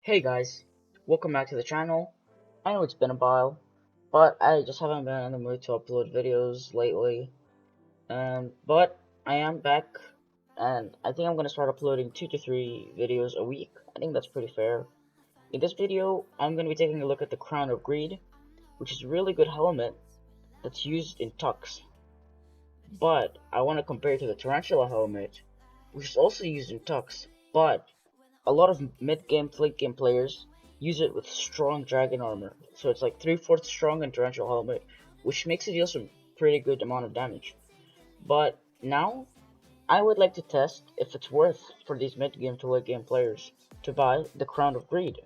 Hey guys, welcome back to the channel. I know it's been a while, but I just haven't been in the mood to upload videos lately. But I am back, and I think I'm gonna start uploading 2 to 3 videos a week. I think that's pretty fair. In this video, I'm gonna be taking a look at the Crown of Greed, which is a really good helmet that's used in Tux. But I want to compare it to the Tarantula helmet, which is also used in Tux, but a lot of mid-game, late-game players use it with strong dragon armor. So it's like 3/4 strong and torrential helmet, which makes it deal some pretty good amount of damage. But now, I would like to test if it's worth for these mid-game to late-game players to buy the Crown of Greed,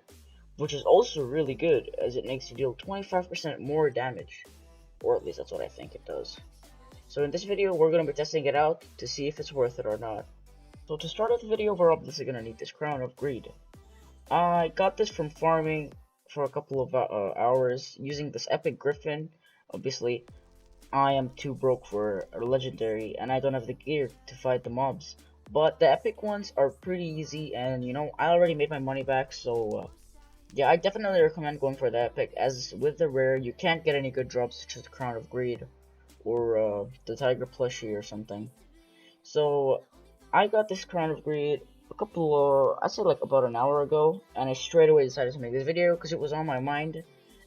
which is also really good as it makes you deal 25% more damage, or at least that's what I think it does. So in this video, we're going to be testing it out to see if it's worth it or not. So to start off the video, we're obviously going to need this Crown of Greed. I got this from farming for a couple of hours using this epic griffin. Obviously, I am too broke for a legendary and I don't have the gear to fight the mobs. But the epic ones are pretty easy and I already made my money back, so yeah, I definitely recommend going for the epic, as with the rare you can't get any good drops such as the Crown of Greed or the Tiger plushie or something. So I got this Crown of Greed I'd say like about an hour ago, and I straight away decided to make this video because it was on my mind,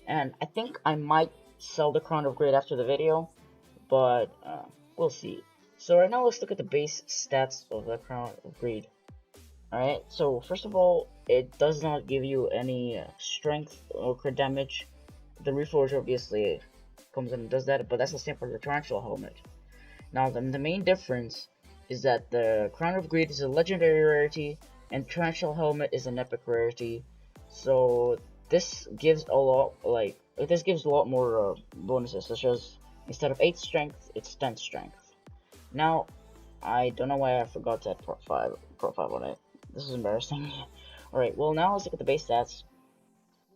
and I think I might sell the Crown of Greed after the video, but we'll see. So right now let's look at the base stats of the Crown of Greed. Alright, so first of all, it does not give you any strength or crit damage. The Reforge obviously comes in and does that, but that's the same for the Tarantula helmet. Now the main difference is that the Crown of Greed is a legendary rarity and Torrential Helmet is an epic rarity. So this gives a lot more bonuses, such as instead of 8 strength, it's 10 strength. Now I don't know why I forgot to add Pro 5 on it. This is embarrassing. Alright, well now let's look at the base stats.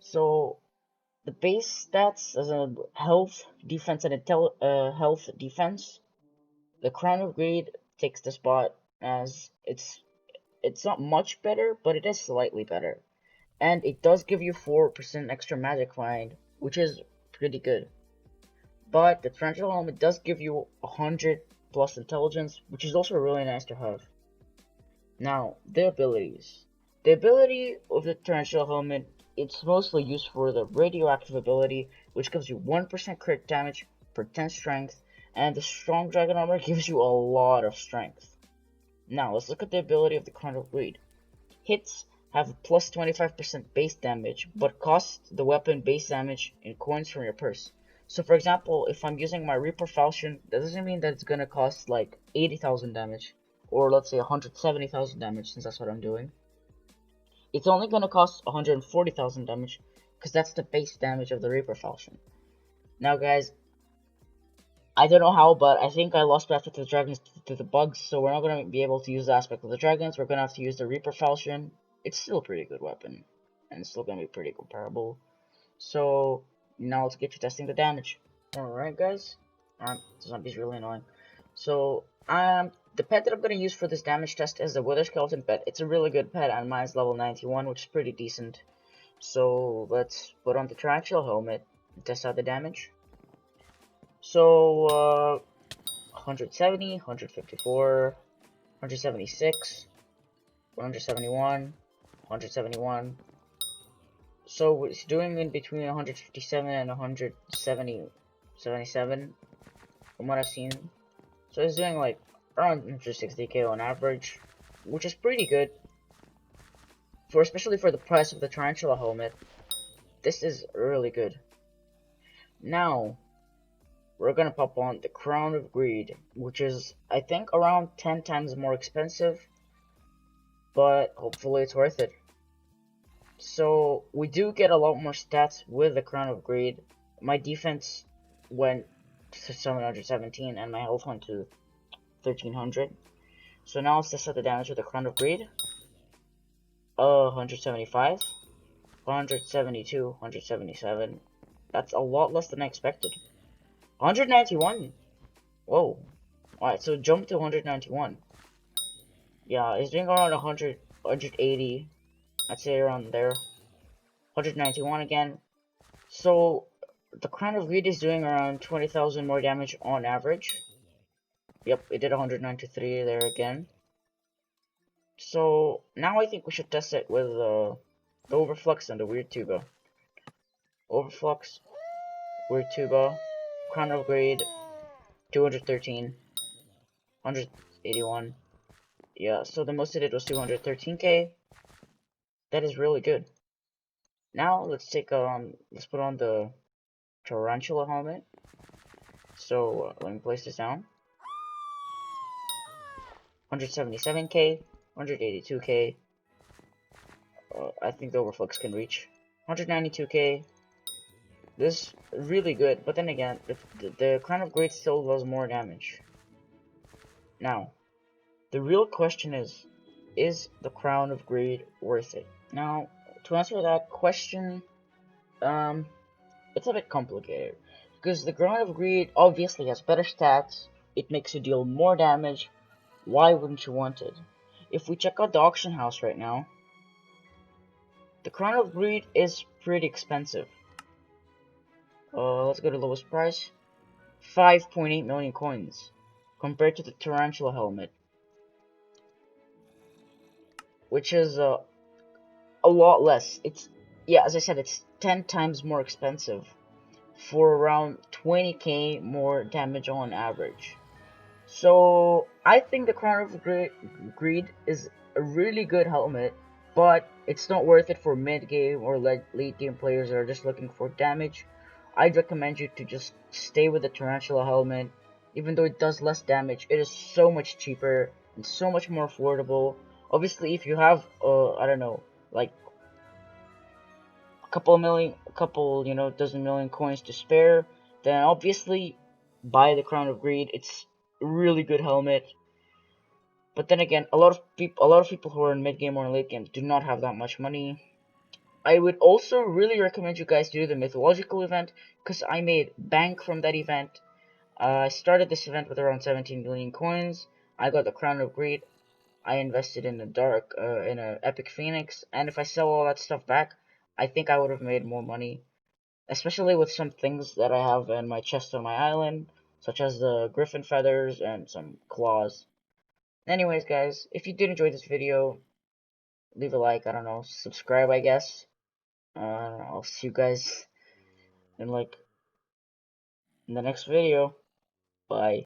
So the base stats as a health, defense, and health defense. The Crown of Greed takes the spot, as it's not much better, but it is slightly better. And it does give you 4% extra magic find, which is pretty good. But the Tarantula helmet does give you 100 plus intelligence, which is also really nice to have. Now, the abilities. The ability of the Tarantula helmet, it's mostly used for the radioactive ability, which gives you 1% crit damage per 10 strength, and the strong dragon armor gives you a lot of strength. Now let's look at the ability of the Crown of Greed. Hits have a plus 25% base damage, but cost the weapon base damage in coins from your purse. So for example, if I'm using my Reaper Falchion, that doesn't mean that it's gonna cost like 80,000 damage, or let's say 170,000 damage, since that's what I'm doing. It's only gonna cost 140,000 damage, because that's the base damage of the Reaper Falchion. Now guys, I don't know how, but I think I lost Aspect of the Dragons to the bugs, so we're not going to be able to use the Aspect of the Dragons. We're going to have to use the Reaper Falchion. It's still a pretty good weapon, and it's still going to be pretty comparable. So, now let's get to testing the damage. Alright guys, the zombie's really annoying. So, the pet that I'm going to use for this damage test is the Wither Skeleton pet. It's a really good pet, and mine's level 91, which is pretty decent. So, let's put on the Tarantula helmet and test out the damage. So, 170, 154, 176, 171, 171. So it's doing in between 157 and 177 from what I've seen. So it's doing like around 160k on average, which is pretty good. Especially for the price of the Tarantula helmet, this is really good. Now, we're gonna pop on the Crown of Greed, which is, I think, around 10 times more expensive, but hopefully it's worth it. So, we do get a lot more stats with the Crown of Greed. My defense went to 717, and my health went to 1300. So now let's test out the damage with the Crown of Greed. 175, 172, 177. That's a lot less than I expected. 191. Whoa. Alright, so jump to 191. Yeah, it's doing around 100, 180. I'd say around there. 191 again. So the Crown of Greed is doing around 20,000 more damage on average. Yep, it did 193 there again. So now I think we should test it with the Overflux and the Weird Tuba. Overflux, Weird Tuba, Crown of Greed, 213, 181. Yeah, so the most it did was 213k. That is really good. Now let's let's put on the Tarantula helmet. So let me place this down. 177k, 182k. I think the Overflux can reach 192k. This is really good, but then again, the Crown of Greed still does more damage. Now, the real question is the Crown of Greed worth it? Now, to answer that question, it's a bit complicated. Because the Crown of Greed obviously has better stats, it makes you deal more damage, why wouldn't you want it? If we check out the auction house right now, the Crown of Greed is pretty expensive. Let's go to lowest price. 5.8 million coins. Compared to the Tarantula helmet. Which is a lot less. Yeah, as I said, it's 10 times more expensive. For around 20k more damage on average. So, I think the Crown of Greed is a really good helmet, but it's not worth it for mid-game or late game players that are just looking for damage. I'd recommend you to just stay with the Tarantula helmet. Even though it does less damage, it is so much cheaper and so much more affordable. Obviously, if you have, I don't know, like a couple, dozen million coins to spare, then obviously buy the Crown of Greed. It's a really good helmet. But then again, a lot of people who are in mid game or in late game do not have that much money. I would also really recommend you guys do the mythological event because I made bank from that event. I started this event with around 17 million coins. I got the Crown of Greed. I invested in in a Epic Phoenix, and if I sell all that stuff back, I think I would have made more money. Especially with some things that I have in my chest on my island, such as the Griffin feathers and some claws. Anyways, guys, if you did enjoy this video, leave a like, I don't know, subscribe, I guess. I'll see you guys in in the next video. Bye.